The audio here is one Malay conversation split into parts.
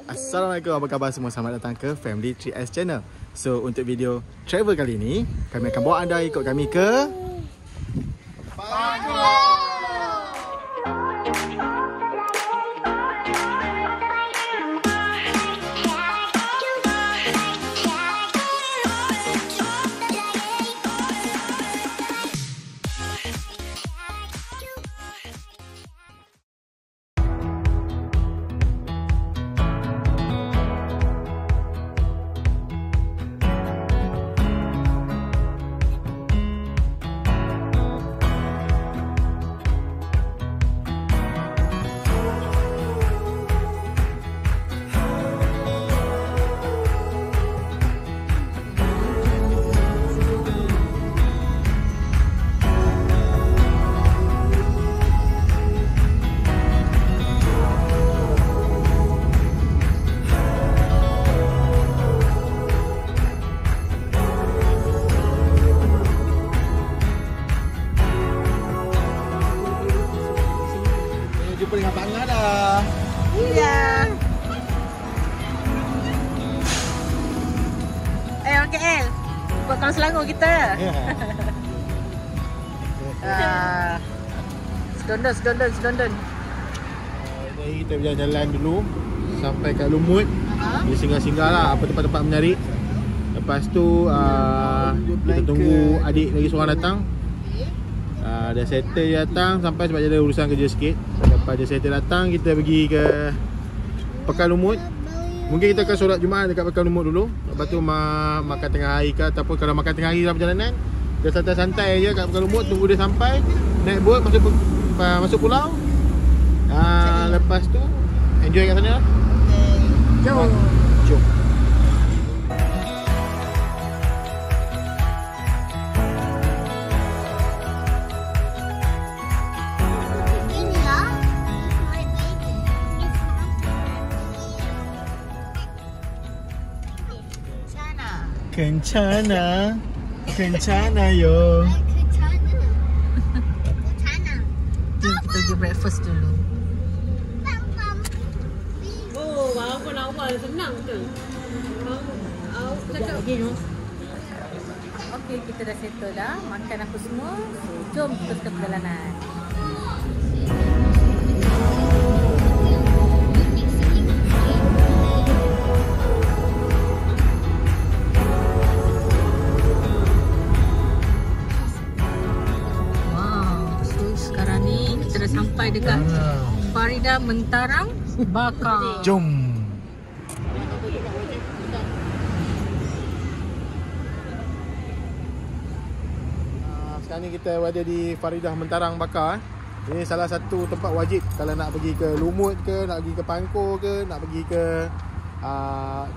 Assalamualaikum, apa khabar semua? Selamat datang ke Family 3S Channel. So, untuk video travel kali ini, kami akan bawa anda ikut kami ke Bangkok. Jumpa dengan Pak Angah dah. Iya. Orang KL. Buat kawan Selangor kita. Sedondon. Jadi kita berjalan dulu sampai kat Lumut. Dia singgah-singgah lah apa tempat-tempat menarik. Lepas tu kita tunggu adik lagi seorang datang. Dah settle dia datang sampai sebab dia ada urusan kerja sikit. Lepas dia settle datang, kita pergi ke Pekan Lumut. Mungkin kita akan solat Jumaat dekat Pekan Lumut dulu. Lepas tu makan tengah hari ke, ataupun kalau makan tengah hari dalam perjalanan, dia santai-santai je kat Pekan Lumut, tunggu dia sampai, naik boat masuk pulau. Lepas tu enjoy kat sana lah. Jom. Kencana yo. Jom kita pergi breakfast dulu. Oh, walaupun awal senang tu. Cakap lagi no. Okey, kita dah settle dah, makan apa semua. So, jom kita teruskan perjalanan. Sampai dekat Farida Mentarang Bakar. Jom. Sekarang ni kita berada di Farida Mentarang Bakar. Ini salah satu tempat wajib kalau nak pergi ke Lumut ke, nak pergi ke Pangkor ke, nak pergi ke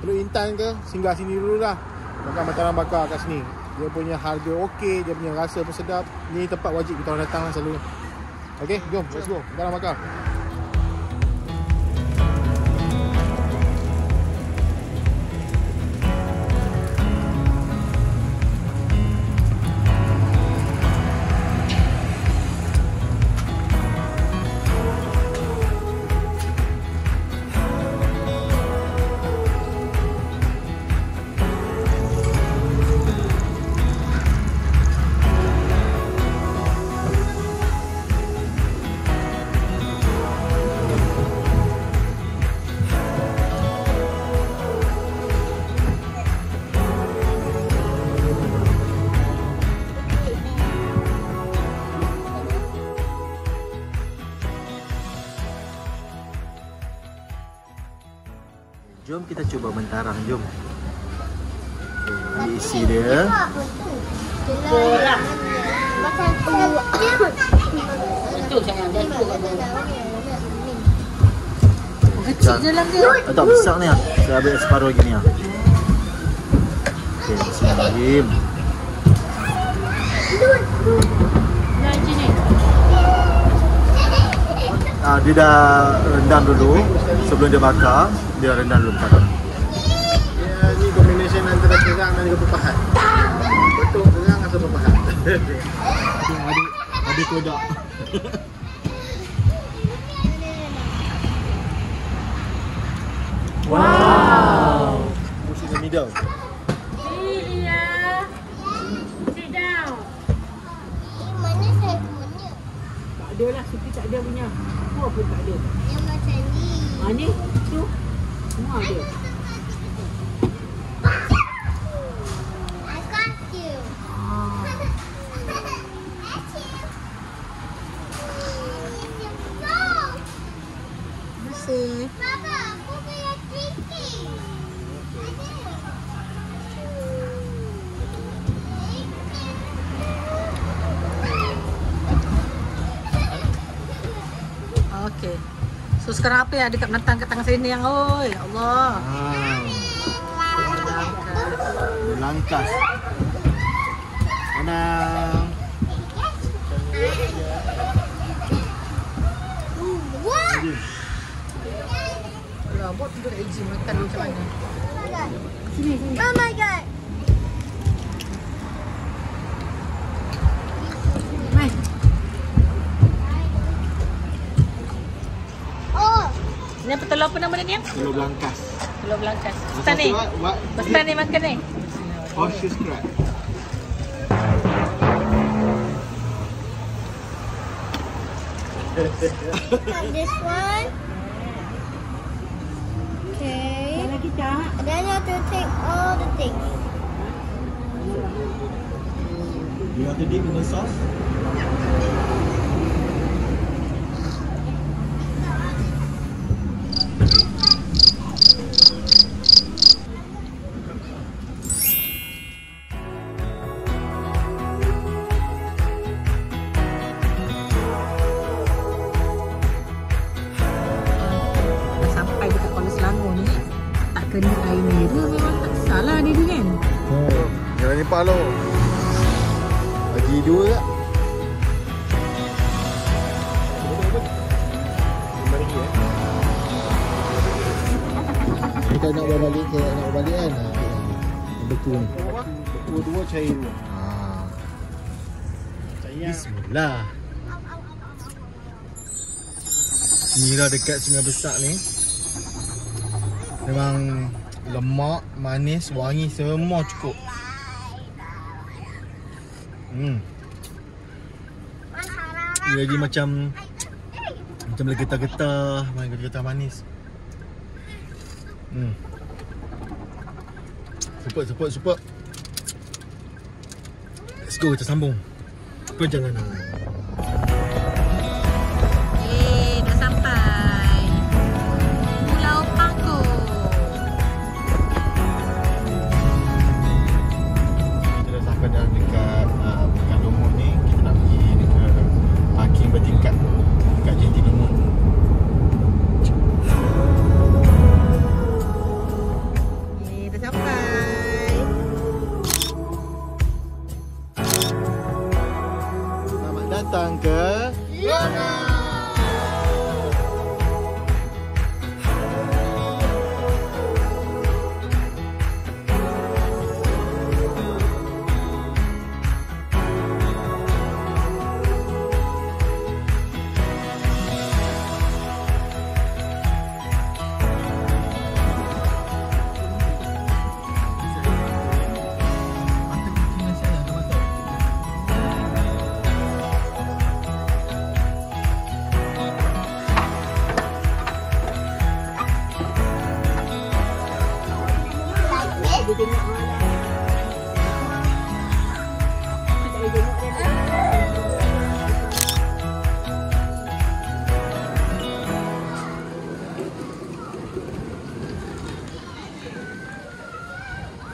Teluk Intan ke, singgah sini dulu lah. Makan Mentarang Bakar kat sini. Dia punya harga okey, dia punya rasa pun sedap. Ni tempat wajib kita orang datang lah selalu. Okey, jom, let's go. Mentarang Bakar. Jom kita cuba Mentarang, jom. Ini isi dia. Kecil dalam dia. Tak besar ni lah. Saya ambil separuh lagi ni lah. Okey, bismillahirrahmanirrahim. Dia dah rendam dulu. Sebelum dia bakar, dia rendam dulu bakar. Ya, ni combination antara kerang dan juga pepahat. Betul kerang atau pepahat. Adik kodak. Wow. Push in the middle. Lilia. Sit down. Mana saya punya? Tak ada lah, Suki tak ada punya. Semua pun tak ada. Yang macam ni. Ni, tu. Semua ada. I got you. Bersih. Papa, aku punya tiki. Okey. So sekarang apa yang ada kat menatang kat tangan saya ni yang oi, ya Allah. Langkas. Mana? What? Alah, buat tidur kat AG makan macam mana? Oh my god. Mai. Oh, Ni apa telur apa nama dia ni? Telur belangkas. Telur belangkas. Ustaz ni. What? Ustaz ni makan ni. Horses crab. this one. Okay. Mana kita? Then you have to take all the things. You want to dip in the sauce? Sampai dekat Kuala Selangor ni tak kena air merah memang tak salah dia ni kan. Jangan lepak lo. Bagi dua tak? Kita nak bawa balik, saya nak bawa balik kan. Beku ni. Beku dua, cair dua. Bismillah. Inilah dekat Sungai Besar ni. Memang lemak, manis, wangi semua cukup. Dia lagi macam lagi getah-getah, getah manis. Super. Let's go, kita sambung perjalanan. Dah sampai Pulau Pangkor. Kita dah sampai dah dekat Pekan Lumut ni. Kita nak pergi dekat parking bertingkat dekat JT Lumut. Dah sampai. Selamat datang ke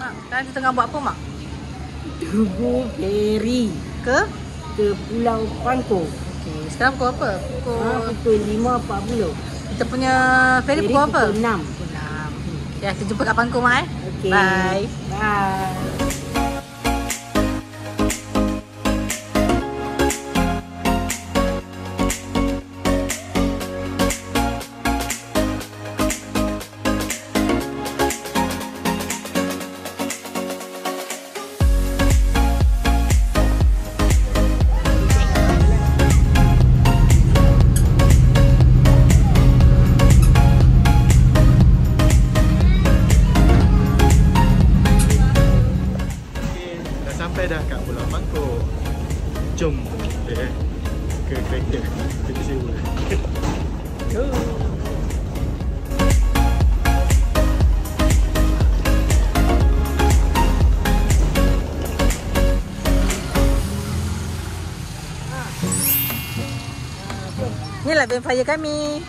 Mak, sekarang kita tengah buat apa, Mak? Turbo ferry Ke? ke Pulau Pangkor. Okey, sekarang pukul apa? Pukul 5.40. Kita punya ferry pukul apa? Pukul 6. Pukul 6. Ya, kita jumpa kat Pangkor, Mak. Okey. Bye. Bye. jom ke kereta. Kita sewa. Inilah campfire kami.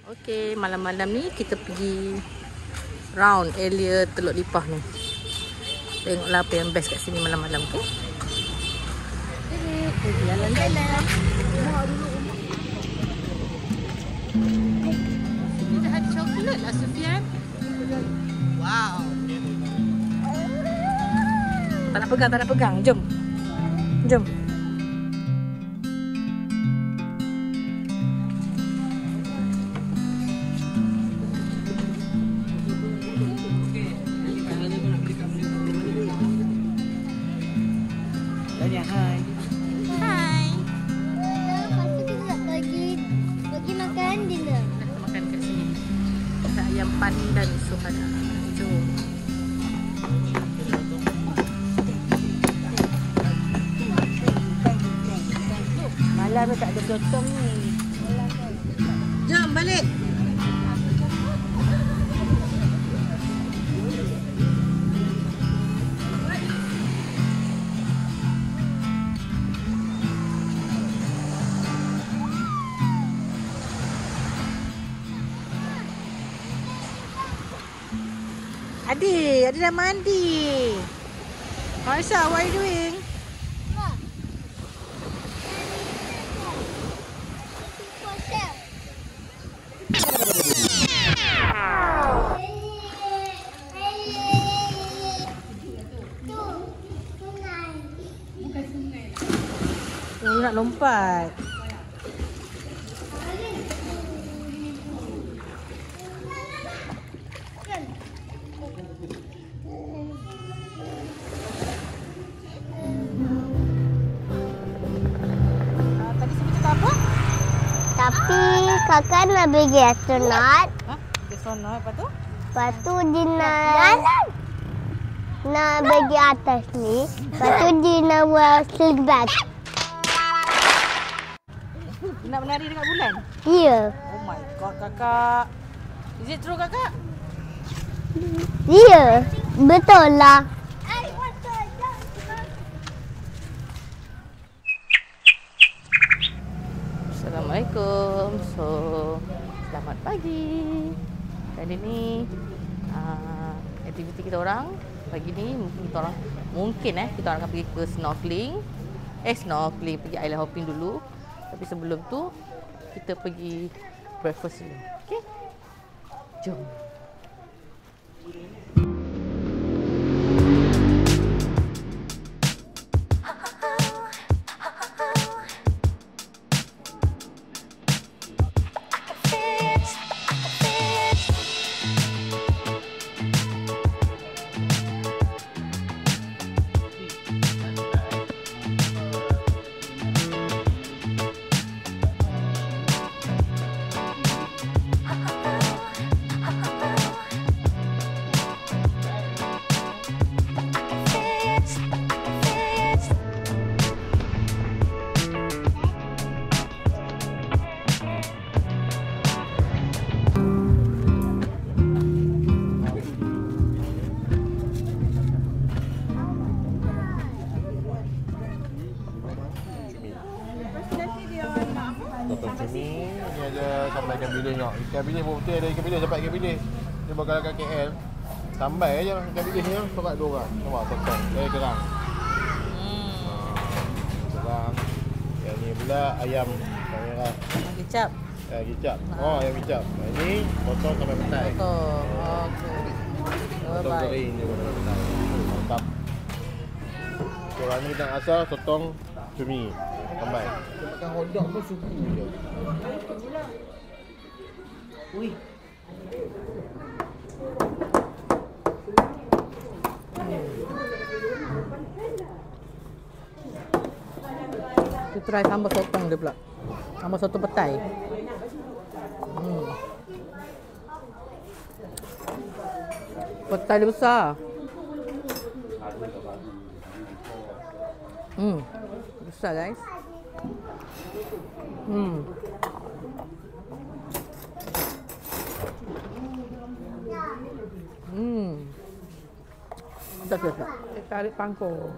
Okey, malam-malam ni kita pergi round area Teluk Lipah ni. Tengoklah apa yang best kat sini malam-malam, okey? Pergi jalan-jalan. Ini dah ada coklat lah, Sufian. Wow. Tak nak pegang. Jom. Tanya hai. Hai. Lepas tu kita nak pergi makan dinner. Kita makan kat sini. Ada ayam pandan suhana. Jom. Malam ni tak ada sotong ni. Jom balik. Adik dah mandi. Marsha, what are you doing? Oh, nak lompat. Tadi Sufi cakap apa? Tapi kakak nak pergi astronaut. Ha? Ke sana apa tu? Lepas tu dia nak pergi atas ni. Lepas tu dia nak buat silbag. Nak menari dekat bulan? Ya. Oh my god, kakak. Is it true, kakak? Ya. Betul lah. Assalamualaikum. So, selamat pagi. Kali ni aktiviti kita orang pagi ni mungkin kita orang akan pergi ke snorkeling. Pergi island hopping dulu. Tapi sebelum tu kita pergi breakfast dulu. Okey? Jom. Sini ni ada sampai ikan bilis tengok. Ikan bilis betul ada ikan bilis sampai ikan bilis. Dia bakal kat KL. Sampai aja ikan bilis ni sokat 2 orang. Nampak sotong. Dari kerang. Kerang. Yang ni pula ayam merah. Kicap. Kicap. Oh, ayam kicap. Ini potong sampai petai. Potong. Okey. Potong kering dia sampai petai. Mantap. Korang ni nak asal sotong cumi. Tambah. Makan hotdog pun suku je. Ui. Kita try sambal sotong dia pula. Sambal sotong petai. Petai dia besar. Besar guys. Tak. Tarik pangkor.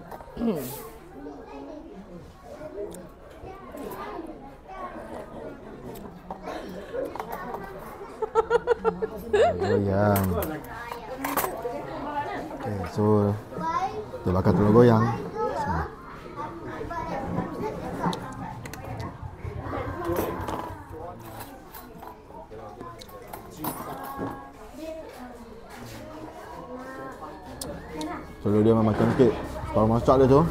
Goyang. Okay, so kita bakar telur goyang. Telur dia memang cantik. Kalau masak dia tu,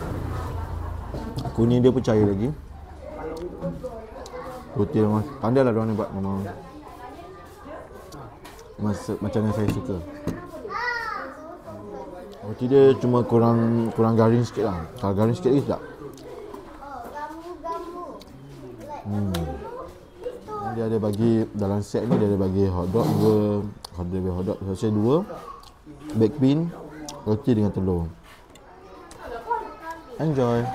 kuning dia pun cair lagi. Roti memang pandai lah diorang ni buat. Memang macam yang saya suka. Roti dia cuma kurang garing sikit lah. Kalau garing sikit lagi sedap. Dia ada bagi dalam set ni, dia ada bagi hotdog hotdog sausage 2, baked bean, roti dengan telur. Enjoy.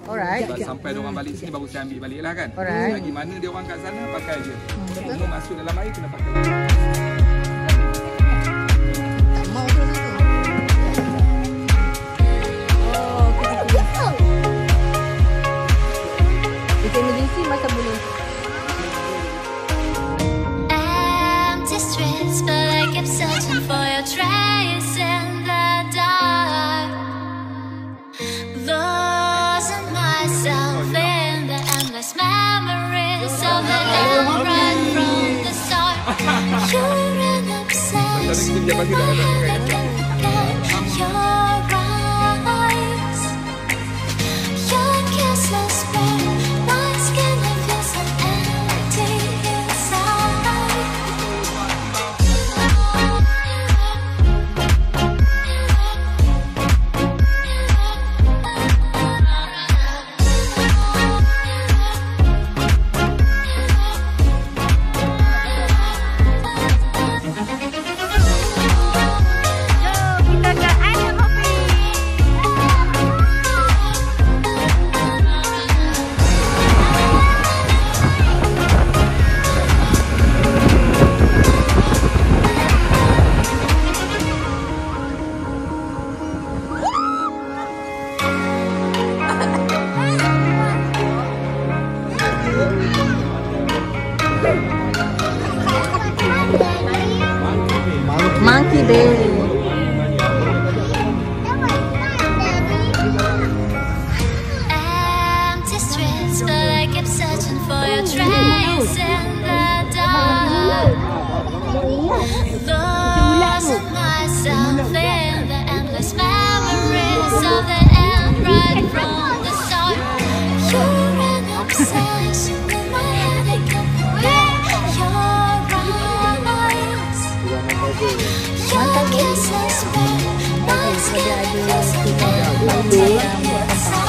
Alright. Sampai dia orang balik sini baru saya ambil balik lah kan. Alright. Lagi mana dia orang kat sana pakai je. Semua masuk dalam air kena pakai. Tak mau tu satu. Oh, okey. Kita emergency masak dulu. Empty streets, but I kept searching for your trace in the dark. Losing myself in the endless memories of the end right from the start. You're an obsession in my head, I can't forget your eyes. Your kisses burn my skin, I feel so empty inside. Monkey Bay. Empty streets, but I kept searching for your trace in the dark. Losing myself in the endless memories of the end right from the start. You're an obsession in my head, I can't forget your eyes. Your kisses burn my skin, I feel so empty inside.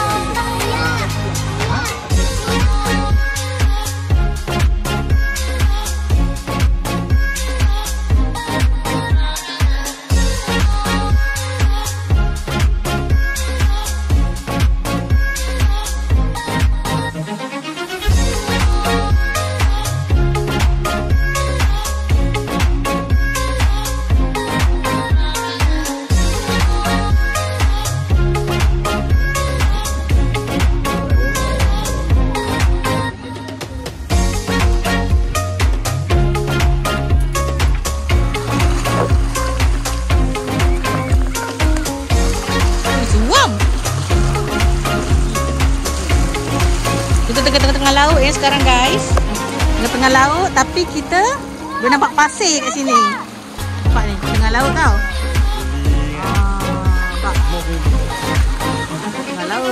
Kita tengah-tengah laut ya sekarang guys. Tengah laut tapi kita boleh nampak pasir kat sini. Nampak ni, tengah laut tau. Nampak. Tengah laut.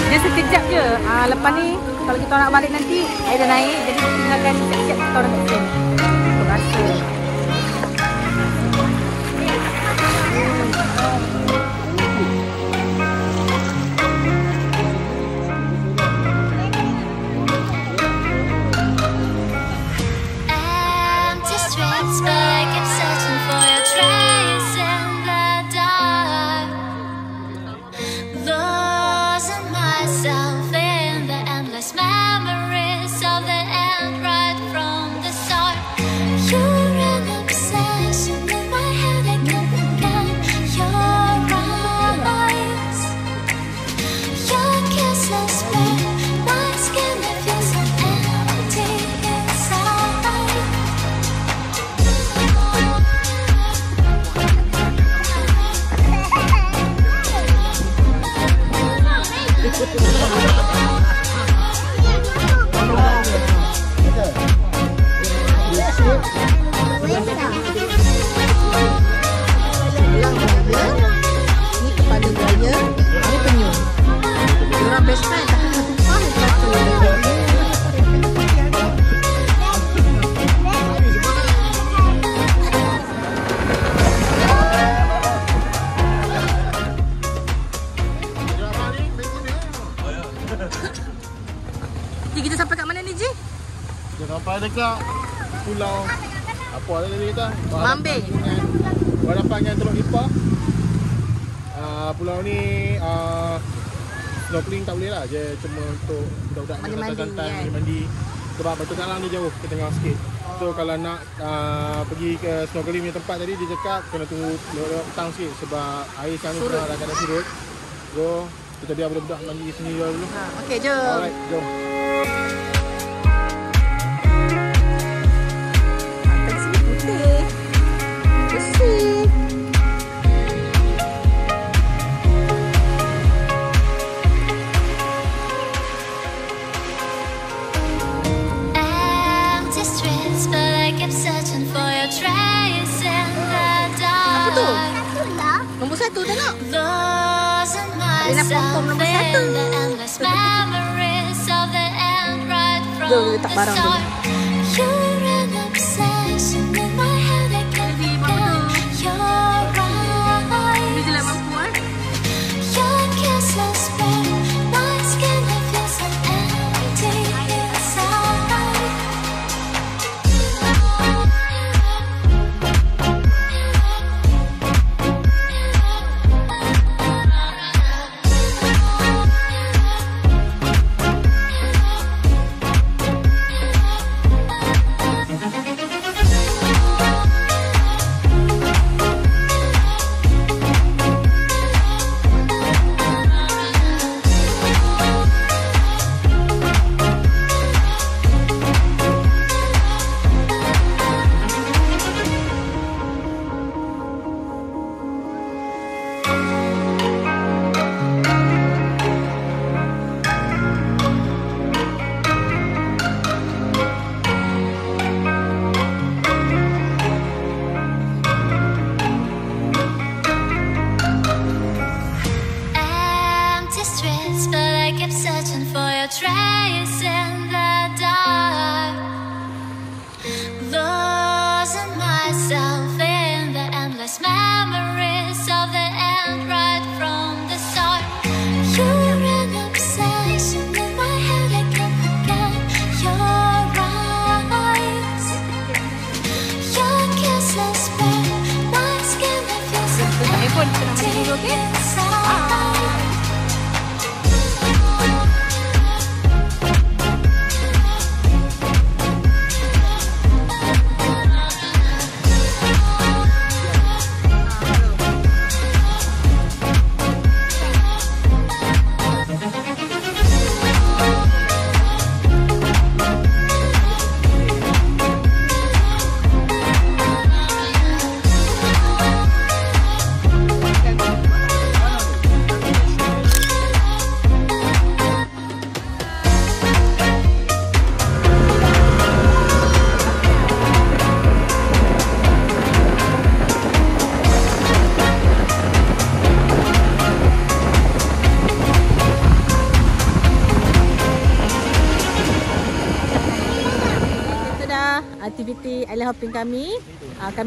Dia sekejap je. Lepas ni kalau kita nak balik nanti air dah naik, jadi kita tinggalkan siap-siap kita orang kat sini. Untuk rasa. Ji, kita sampai kat mana ni, Ji? Kita sampai dekat pulau apa ada tadi kita? Mambing. Berhadapannya Teluk Ipah. Pulau ni snorkeling tak boleh lah. Dia cuma untuk budak-budak Mandi-mandi, mandi. Sebab Batu Galang ni jauh ke tengah sikit. So kalau nak pergi ke snorkeling punya tempat tadi, dia cakap kena tunggu lewat petang sikit sebab air sekarang ni dah kadang surut. So kita biar budak-budak mandi sini dulu. Okey, jom. Alright, jom. Pantai sini putih. Bersih. Empty streets, but I kept searching for your trace in the dark. Apa tu? Itulah. Nombor 1 tengok. Losing Lena Pom-Pom myself nombor in 1. the endless memories of the end right Jom, from letak the barang dulu. start. You're an obsession in my head, I can't forget your Ini je lah eyes. mampu Your kisses burn my skin, I feel so empty inside. Empty streets, but I kept searching for your trace in the dark. Losing myself in the endless memories of the end right from the start. You're an obsession in my head, I can't forget your eyes. Your kisses burn my skin, I feel so empty inside. Aktiviti island hopping kami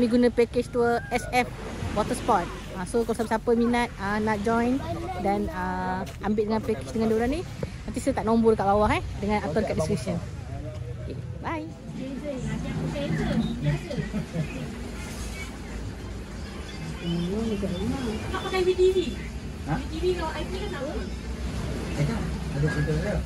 guna package tour SF Water Sport. So kalau siapa-siapa minat nak join dan ambil dengan package dengan diorang ni, nanti saya tak nombor dekat bawah dengan atau dekat description. Okay, bye. Tak pakai VTV. VTV kalau IP kan sama. Ada cerita dia.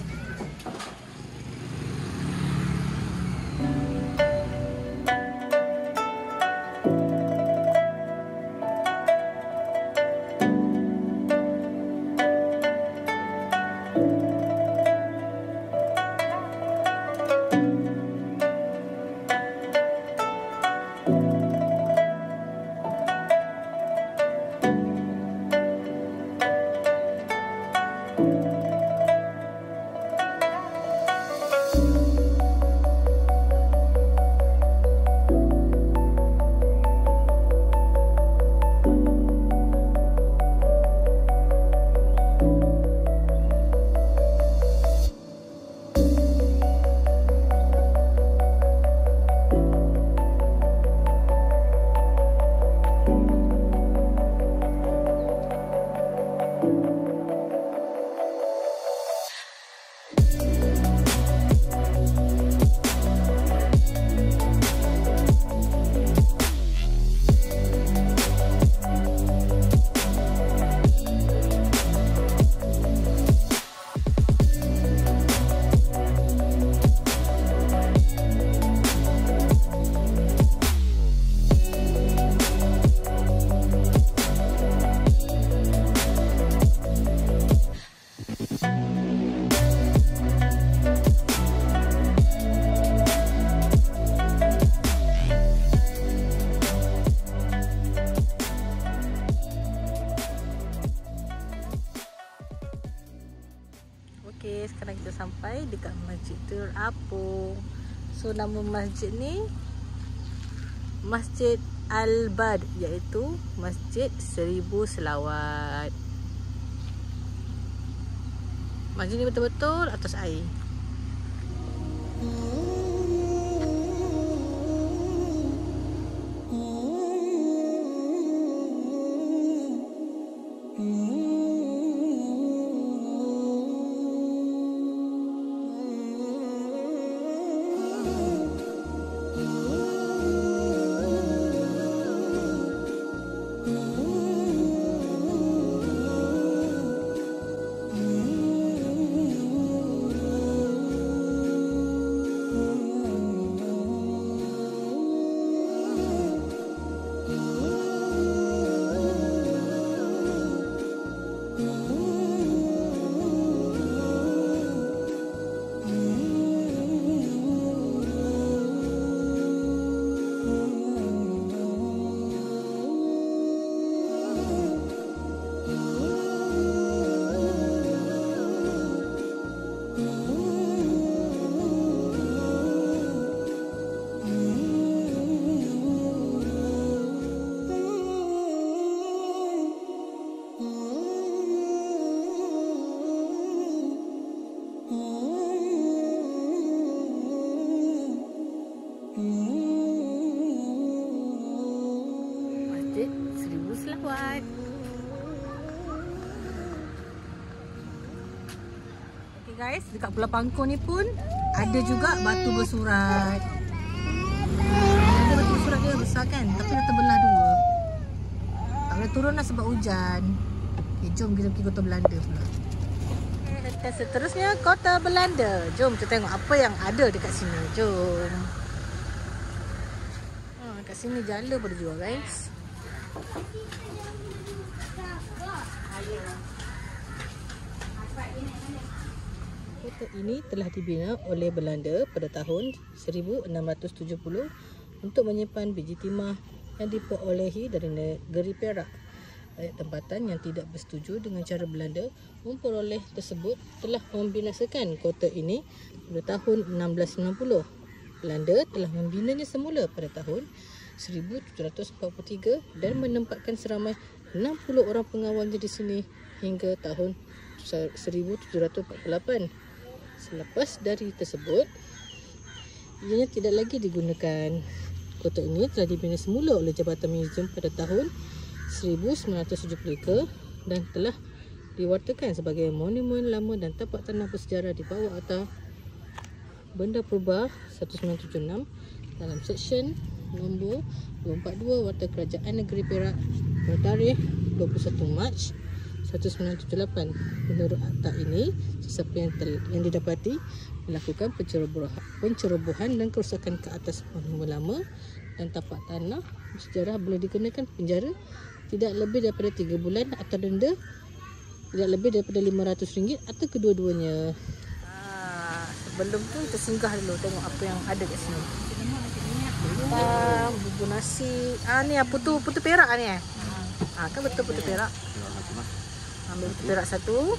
Masjid terapung. So nama masjid ni Masjid Al-Bad, iaitu Masjid 1000 Selawat. Masjid ni betul-betul atas air. Masjid 1000 Selawat. Okay guys, dekat Pulau Pangkor ni pun ada juga batu bersurat. Ada batu bersurat dia besar kan, tapi dah terbelah dua. Tak boleh turun lah sebab hujan. Okay, jom kita pergi Kota Belanda pula. Dan seterusnya Kota Belanda. Jom kita tengok apa yang ada dekat sini. Jom. Kat sini jala pada jual guys. Kota ini telah dibina oleh Belanda pada tahun 1670 untuk menyimpan biji timah yang diperolehi dari negeri Perak. Rakyat tempatan yang tidak bersetuju dengan cara Belanda memperoleh tersebut telah membinasakan kota ini pada tahun 1690. Belanda telah membinanya semula pada tahun 1743 dan menempatkan seramai 60 orang pengawalnya di sini hingga tahun 1748. Selepas dari tersebut, ianya tidak lagi digunakan. Kota ini telah dibina semula oleh Jabatan Museum pada tahun 1973 dan telah diwartakan sebagai monumen lama dan tapak tanah bersejarah di bawah atau Benda Purba 1976 dalam seksyen nombor 242 Warta Kerajaan Negeri Perak pada tarikh 21 Mac 1978. Menurut akta ini, sesiapa yang didapati melakukan pencerobohan dan kerosakan ke atas monumen lama dan tapak tanah bersejarah boleh dikenakan penjara tidak lebih daripada 3 bulan atau denda tidak lebih daripada RM500 atau kedua-duanya. Sebelum tu kita singgah dulu tengok apa yang ada kat sini. Bubur nasi. Ni putu perak ni kan betul putu perak. Ambil putu perak satu.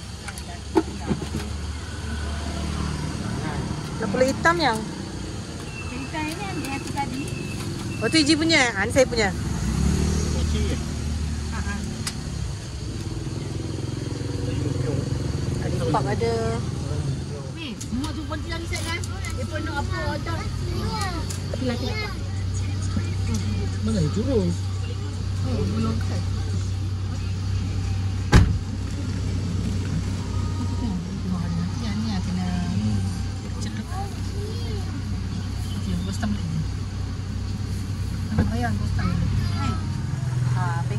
Pulau hitam yang. Cerita ini ambil yang tadi. Oh tu Iji punya. Ni saya punya. Ada pub ada. Semua tu pun lagi set kan? Dia pun nak apa order. Tapi lagi. Mana itu terus? Belum kan.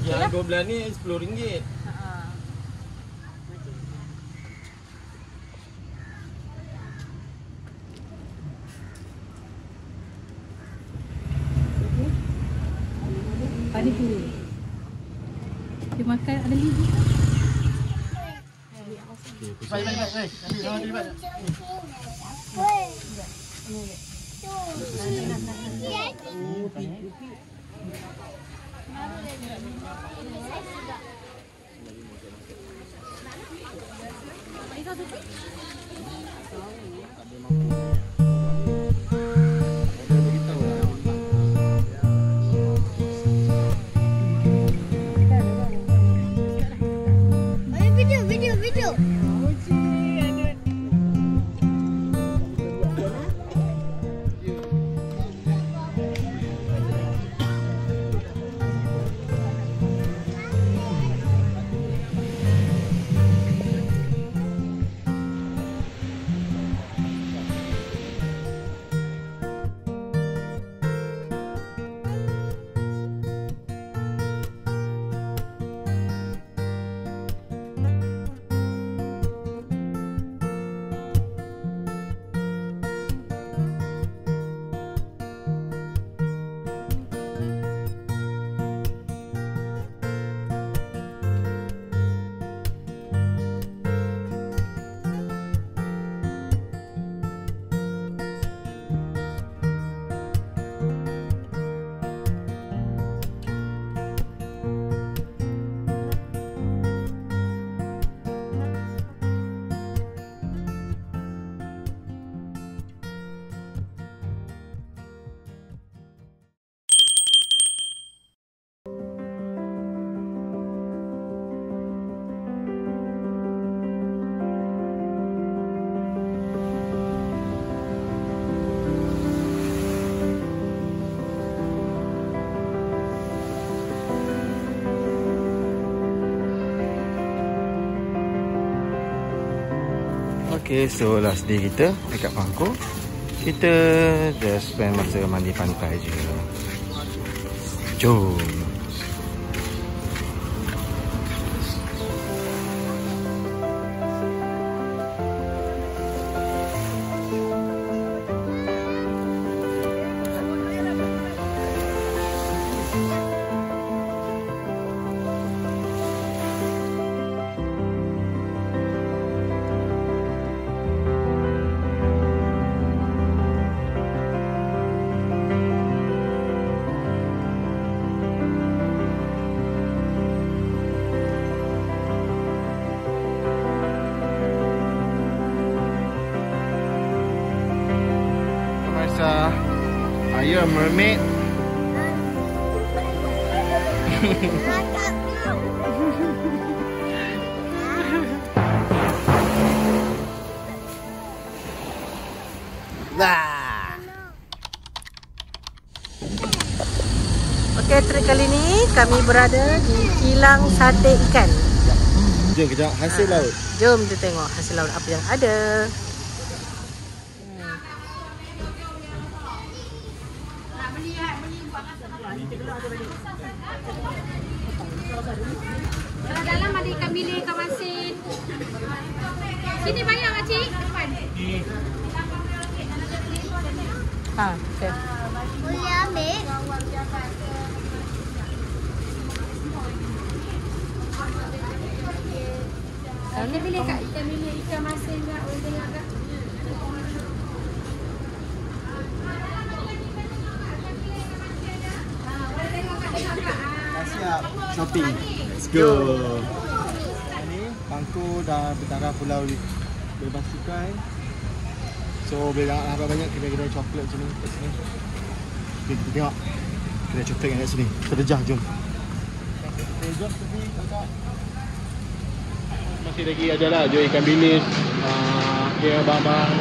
Ya, 12 ni RM10. Padi puri. Dia makan ada libu. Okay, so last day kita dekat Pangkor. Kita just spend masa mandi pantai je. Jom. Are you a mermaid? Okey, trip kali ni kami berada di kilang sate ikan. Jom kejap hasil laut. Jom kita tengok hasil laut apa yang ada. Dalam ada ikan bilis, ikan masin. Sini bayar makcik. Depan. Okey. Boleh ambil? Ikan bilis kak, ikan bilis, ikan masin kak, boleh tengok kak. Siap shopping. Let's go. Ini Pangkor dah bertaraf pulau bebas cukai. So boleh nampak banyak kedai-kedai coklat sini kat sini. Okay, kita tengok kedai coklat yang kat sini. Terjah, jom. Okay, jom tepi kakak. Masih lagi ada lah jual ikan bilis, dia barang-barang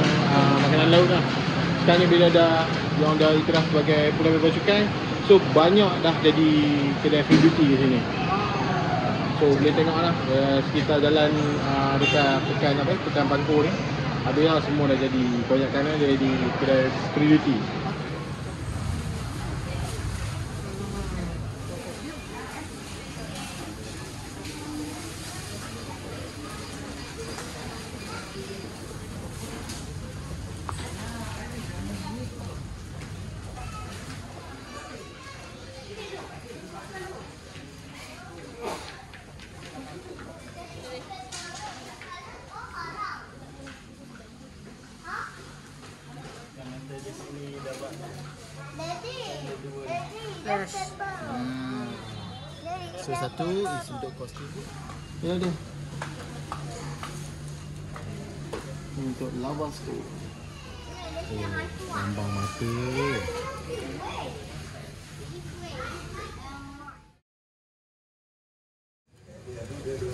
makanan laut lah. Sekarang ni bila diorang dah iktiraf sebagai pulau bebas cukai, so banyak dah jadi kedai free duty di sini. So boleh tengok lah sekitar jalan dekat Pekan Pangkor ni. Habis lah semua dah jadi, kebanyakan dah jadi kedai free duty. Yes. So satu is untuk kostum. Ya dia. Untuk lawas tu. Lambang mata.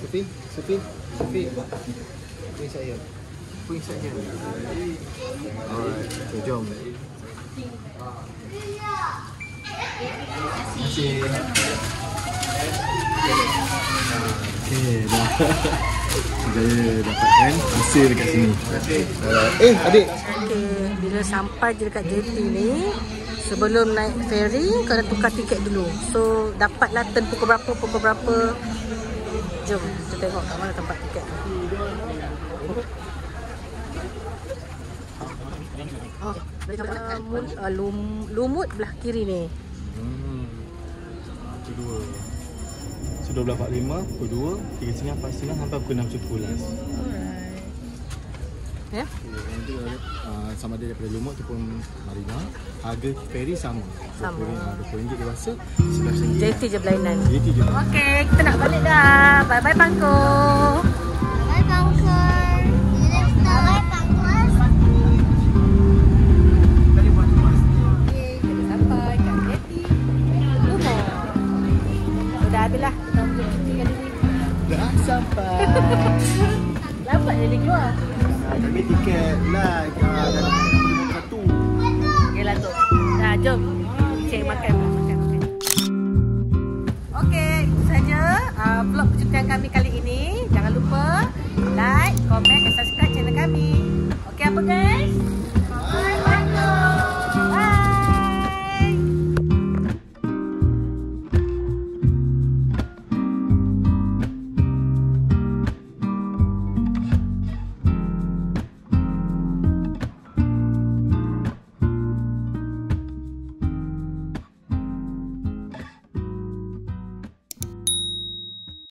Sepi. Puing saya. Alright, so jom. Terima kasih. Okay, dah. Saya dapatkan hasil dekat sini. Adik. Okey, bila sampai je dekat jetty ni, sebelum naik ferry, kena tukar tiket dulu. So, dapatlah turn pukul berapa. Jom, kita tengok kat mana tempat tiket. Lumut belah kiri ni. Kedua. So 12.45, pukul 2, 3.30, 4.30 sampai pukul 6 cukup last. Ya? Nanti sama ada daripada Lumut ataupun Marina, harga ferry sama. RM20 dewasa, RM11. JT je berlainan. JT je. Okey, kita nak balik dah. Bye-bye Pangkor. Bye Pangkor. Bye Pangkor. Kita sampai kat jetty Lumut. Sudah habislah kita ambil cuti kali ni. Dah sampai. Lambat dia keluar. Kami tiket lah dalam 1. Okeylah tu. Dah, jom.